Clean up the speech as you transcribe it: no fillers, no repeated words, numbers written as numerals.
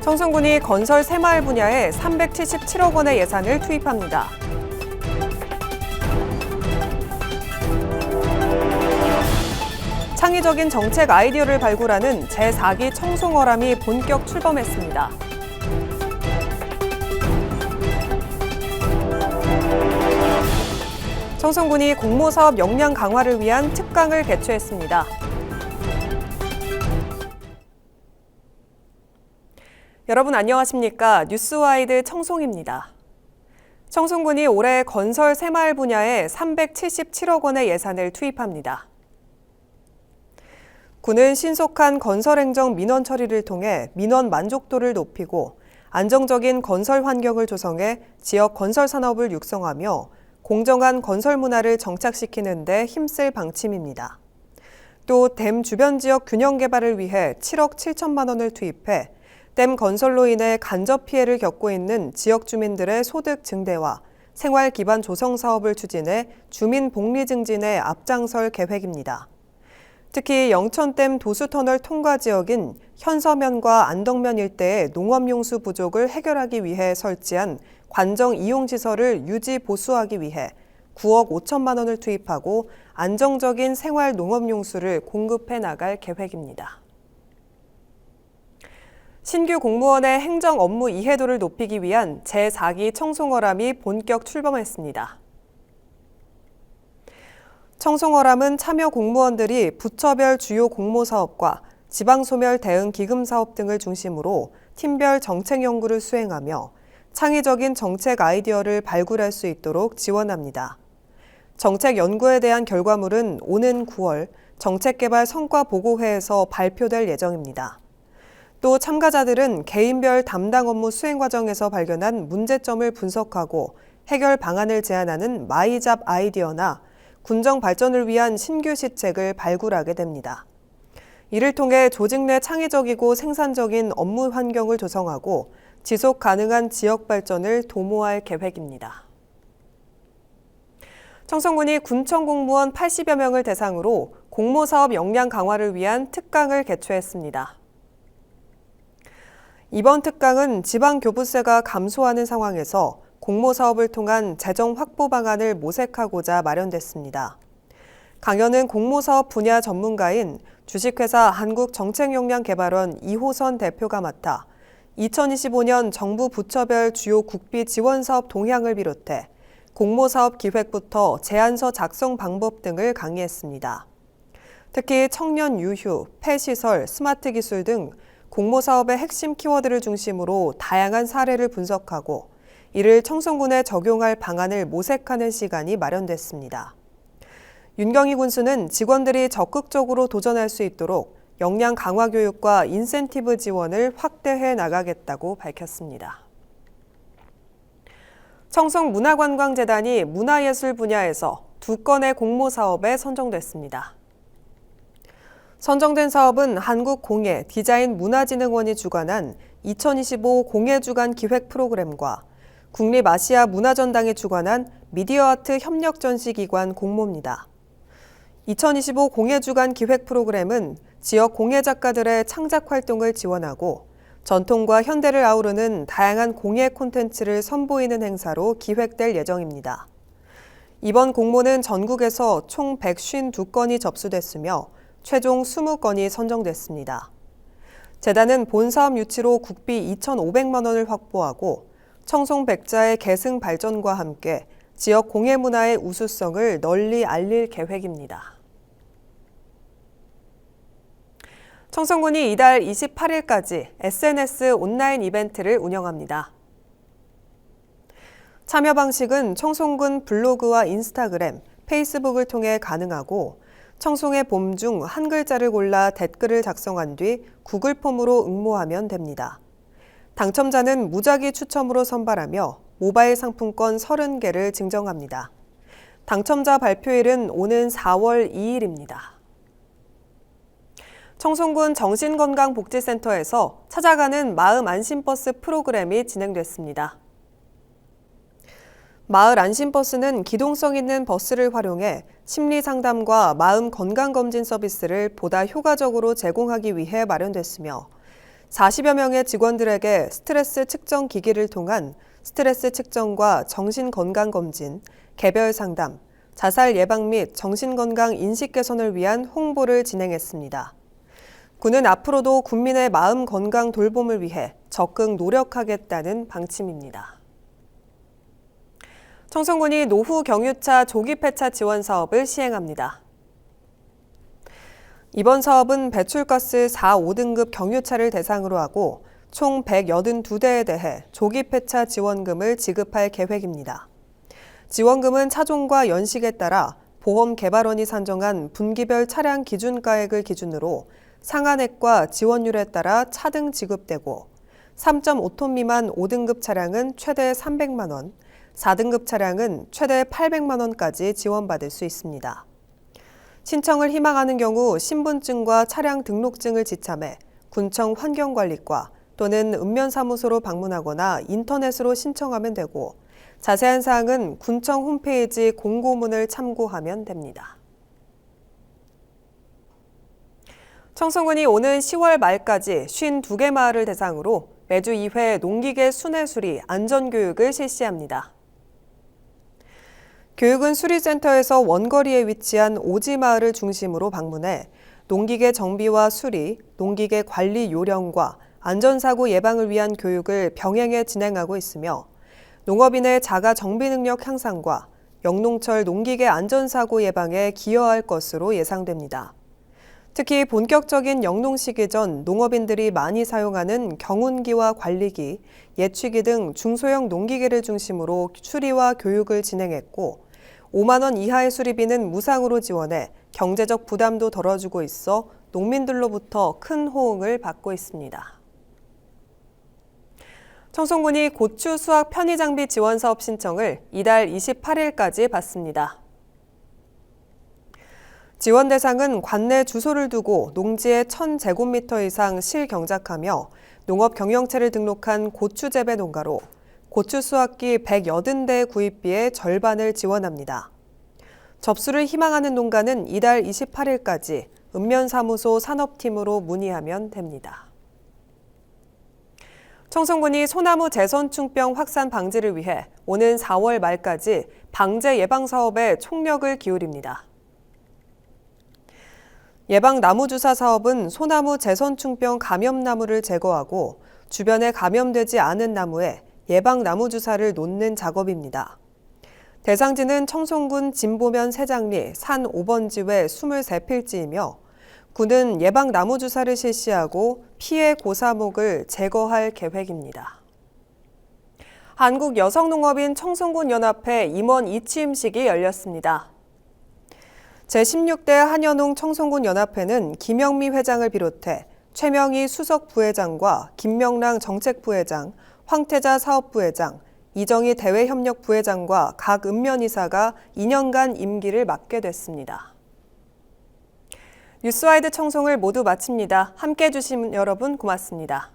청송군이 건설 새마을 분야에 377억 원의 예산을 투입합니다. 창의적인 정책 아이디어를 발굴하는 제4기 청송어람이 본격 출범했습니다. 청송군이 공모사업 역량 강화를 위한 특강을 개최했습니다. 여러분 안녕하십니까? 뉴스와이드 청송입니다. 청송군이 올해 건설 새마을 분야에 377억 원의 예산을 투입합니다. 군은 신속한 건설행정 민원 처리를 통해 민원 만족도를 높이고 안정적인 건설 환경을 조성해 지역 건설 산업을 육성하며 공정한 건설 문화를 정착시키는 데 힘쓸 방침입니다. 또 댐 주변 지역 균형 개발을 위해 7억 7천만 원을 투입해 댐 건설로 인해 간접 피해를 겪고 있는 지역 주민들의 소득 증대와 생활 기반 조성 사업을 추진해 주민 복리 증진에 앞장설 계획입니다. 특히 영천댐 도수터널 통과 지역인 현서면과 안덕면 일대의 농업용수 부족을 해결하기 위해 설치한 관정 이용시설을 유지 보수하기 위해 9억 5천만 원을 투입하고 안정적인 생활 농업용수를 공급해 나갈 계획입니다. 신규 공무원의 행정 업무 이해도를 높이기 위한 제4기 청송어람이 본격 출범했습니다. 청송어람은 참여 공무원들이 부처별 주요 공모사업과 지방소멸 대응 기금사업 등을 중심으로 팀별 정책 연구를 수행하며 창의적인 정책 아이디어를 발굴할 수 있도록 지원합니다. 정책 연구에 대한 결과물은 오는 9월 정책개발 성과보고회에서 발표될 예정입니다. 또 참가자들은 개인별 담당 업무 수행 과정에서 발견한 문제점을 분석하고 해결 방안을 제안하는 마이잡 아이디어나 군정 발전을 위한 신규 시책을 발굴하게 됩니다. 이를 통해 조직 내 창의적이고 생산적인 업무 환경을 조성하고 지속 가능한 지역 발전을 도모할 계획입니다. 청송군이 군청 공무원 80여 명을 대상으로 공모사업 역량 강화를 위한 특강을 개최했습니다. 이번 특강은 지방교부세가 감소하는 상황에서 공모사업을 통한 재정 확보 방안을 모색하고자 마련됐습니다. 강연은 공모사업 분야 전문가인 주식회사 한국정책역량개발원 이호선 대표가 맡아 2025년 정부 부처별 주요 국비 지원사업 동향을 비롯해 공모사업 기획부터 제안서 작성 방법 등을 강의했습니다. 특히 청년 유휴, 폐시설, 스마트 기술 등 공모사업의 핵심 키워드를 중심으로 다양한 사례를 분석하고 이를 청송군에 적용할 방안을 모색하는 시간이 마련됐습니다. 윤경희 군수는 직원들이 적극적으로 도전할 수 있도록 역량 강화 교육과 인센티브 지원을 확대해 나가겠다고 밝혔습니다. 청송문화관광재단이 문화예술 분야에서 2건의 공모사업에 선정됐습니다. 선정된 사업은 한국공예 디자인문화진흥원이 주관한 2025 공예주간 기획 프로그램과 국립아시아문화전당이 주관한 미디어아트 협력전시기관 공모입니다. 2025 공예주간 기획 프로그램은 지역 공예 작가들의 창작 활동을 지원하고 전통과 현대를 아우르는 다양한 공예 콘텐츠를 선보이는 행사로 기획될 예정입니다. 이번 공모는 전국에서 총 152건이 접수됐으며 최종 20건이 선정됐습니다. 재단은 본사업 유치로 국비 2,500만 원을 확보하고 청송 백자의 계승 발전과 함께 지역 공예 문화의 우수성을 널리 알릴 계획입니다. 청송군이 이달 28일까지 SNS 온라인 이벤트를 운영합니다. 참여 방식은 청송군 블로그와 인스타그램, 페이스북을 통해 가능하고 청송의 봄 중 한 글자를 골라 댓글을 작성한 뒤 구글 폼으로 응모하면 됩니다. 당첨자는 무작위 추첨으로 선발하며 모바일 상품권 30개를 증정합니다. 당첨자 발표일은 오는 4월 2일입니다. 청송군 정신건강복지센터에서 찾아가는 마음 안심버스 프로그램이 진행됐습니다. 마을 안심버스는 기동성 있는 버스를 활용해 심리상담과 마음 건강검진 서비스를 보다 효과적으로 제공하기 위해 마련됐으며 40여 명의 직원들에게 스트레스 측정 기기를 통한 스트레스 측정과 정신건강검진, 개별 상담, 자살 예방 및 정신건강 인식 개선을 위한 홍보를 진행했습니다. 군은 앞으로도 국민의 마음 건강 돌봄을 위해 적극 노력하겠다는 방침입니다. 청송군이 노후 경유차 조기 폐차 지원 사업을 시행합니다. 이번 사업은 배출가스 4, 5등급 경유차를 대상으로 하고 총 182대에 대해 조기 폐차 지원금을 지급할 계획입니다. 지원금은 차종과 연식에 따라 보험개발원이 산정한 분기별 차량 기준가액을 기준으로 상한액과 지원율에 따라 차등 지급되고 3.5톤 미만 5등급 차량은 최대 300만 원, 4등급 차량은 최대 800만 원까지 지원받을 수 있습니다. 신청을 희망하는 경우 신분증과 차량 등록증을 지참해 군청 환경관리과 또는 읍면사무소로 방문하거나 인터넷으로 신청하면 되고 자세한 사항은 군청 홈페이지 공고문을 참고하면 됩니다. 청송군이 오는 10월 말까지 52개 마을을 대상으로 매주 2회 농기계 순회수리 안전교육을 실시합니다. 교육은 수리센터에서 원거리에 위치한 오지마을을 중심으로 방문해 농기계 정비와 수리, 농기계 관리 요령과 안전사고 예방을 위한 교육을 병행해 진행하고 있으며 농업인의 자가 정비 능력 향상과 영농철 농기계 안전사고 예방에 기여할 것으로 예상됩니다. 특히 본격적인 영농 시기 전 농업인들이 많이 사용하는 경운기와 관리기, 예취기 등 중소형 농기계를 중심으로 수리와 교육을 진행했고 5만 원 이하의 수리비는 무상으로 지원해 경제적 부담도 덜어주고 있어 농민들로부터 큰 호응을 받고 있습니다. 청송군이 고추 수확 편의 장비 지원 사업 신청을 이달 28일까지 받습니다. 지원 대상은 관내 주소를 두고 농지에 1,000제곱미터 이상 실경작하며 농업 경영체를 등록한 고추 재배 농가로 고추 수확기 180대 구입비의 절반을 지원합니다. 접수를 희망하는 농가는 이달 28일까지 읍면사무소 산업팀으로 문의하면 됩니다. 청송군이 소나무 재선충병 확산 방지를 위해 오는 4월 말까지 방제 예방 사업에 총력을 기울입니다. 예방 나무 주사 사업은 소나무 재선충병 감염나무를 제거하고 주변에 감염되지 않은 나무에 예방 나무 주사를 놓는 작업입니다. 대상지는 청송군 진보면 세장리 산 5번지외 23필지이며 군은 예방 나무 주사를 실시하고 피해 고사목을 제거할 계획입니다. 한국여성농업인 청송군연합회 임원 이취임식이 열렸습니다. 제16대 한여농 청송군연합회는 김영미 회장을 비롯해 최명희 수석 부회장과 김명랑 정책부회장, 황태자 사업부회장, 이정희 대외협력부회장과 각 읍면이사가 2년간 임기를 맡게 됐습니다. 뉴스와이드 청송을 모두 마칩니다. 함께해 주신 여러분 고맙습니다.